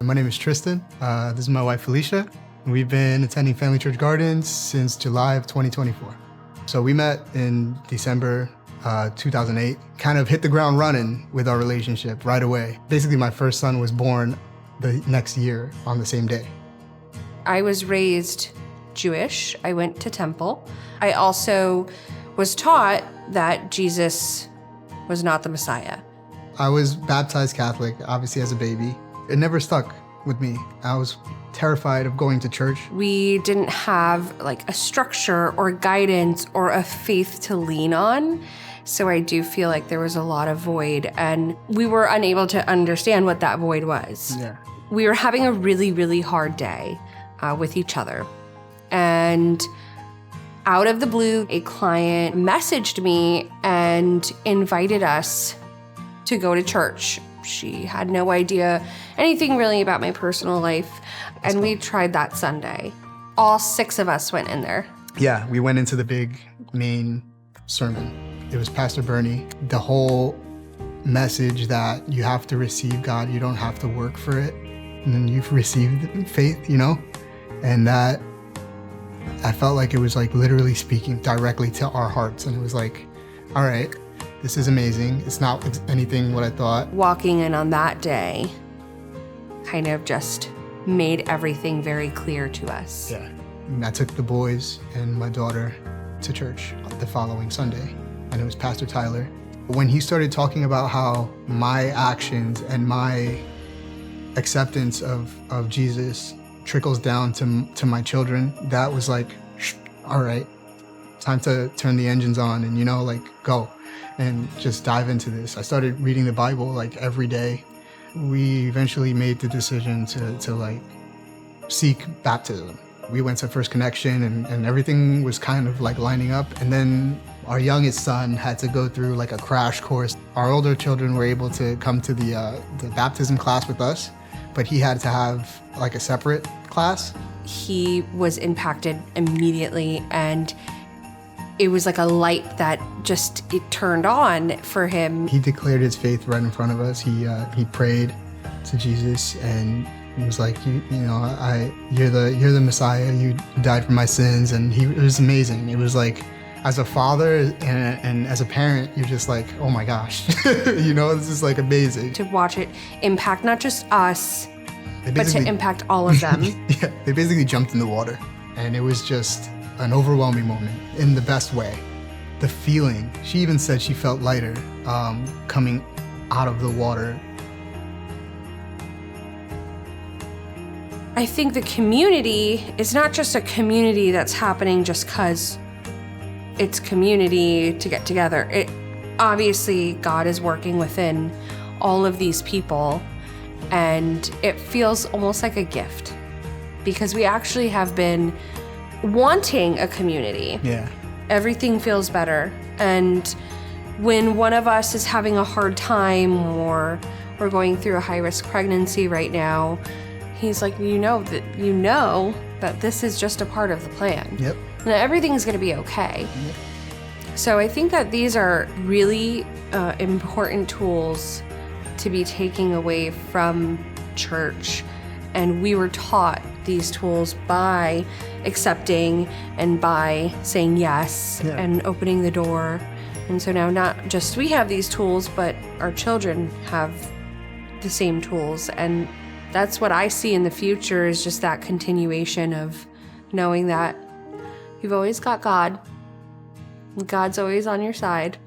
My name is Tristan. This is my wife, Felicia. We've been attending Family Church Gardens since July of 2024. So we met in December 2008, kind of hit the ground running with our relationship right away. Basically, my first son was born the next year on the same day. I was raised Jewish. I went to temple. I also was taught that Jesus was not the Messiah. I was baptized Catholic, obviously as a baby. It never stuck with me. I was terrified of going to church. We didn't have like a structure or guidance or a faith to lean on. So I do feel like there was a lot of void, and we were unable to understand what that void was. Yeah. We were having a really, really hard day with each other. And out of the blue, a client messaged me and invited us to go to church. She had no idea anything really about my personal life. And we tried that Sunday. All 6 of us went in there. Yeah, we went into the big main sermon. It was Pastor Bernie. The whole message that you have to receive God, you don't have to work for it. And then you've received faith, And that, I felt like it was like literally speaking directly to our hearts. And it was like, all right, this is amazing. It's not anything what I thought. Walking in on that day kind of just made everything very clear to us. Yeah. And I took the boys and my daughter to church the following Sunday, and it was Pastor Tyler. When he started talking about how my actions and my acceptance of Jesus trickles down to my children, that was like, all right, time to turn the engines on and, go and just dive into this. I started reading the Bible like every day. We eventually made the decision to seek baptism. We went to First Connection and everything was kind of like lining up. And then our youngest son had to go through like a crash course. Our older children were able to come to the baptism class with us, but he had to have like a separate class. He was impacted immediately, and it was like a light that it turned on for him. He declared his faith right in front of us. He prayed to Jesus and he was like, you're the Messiah. You died for my sins, and it was amazing. It was like, as a father and as a parent, you're just like, oh my gosh, this is like amazing. To watch it impact not just us, but to impact all of them. Yeah, they basically jumped in the water, and it was just an overwhelming moment in the best way. The feeling, she even said she felt lighter coming out of the water. I think the community is not just a community that's happening just because it's community to get together. Obviously, God is working within all of these people, and it feels almost like a gift because we actually have been wanting a community. Yeah. Everything feels better. And when one of us is having a hard time or we're going through a high-risk pregnancy right now, he's like, you know that this is just a part of the plan. Yep. And that everything's going to be okay. Yep. So I think that these are really important tools to be taking away from church. And we were taught these tools by accepting and by saying yes and opening the door. And so now not just we have these tools, but our children have the same tools. And that's what I see in the future, is just that continuation of knowing that you've always got God. God's always on your side.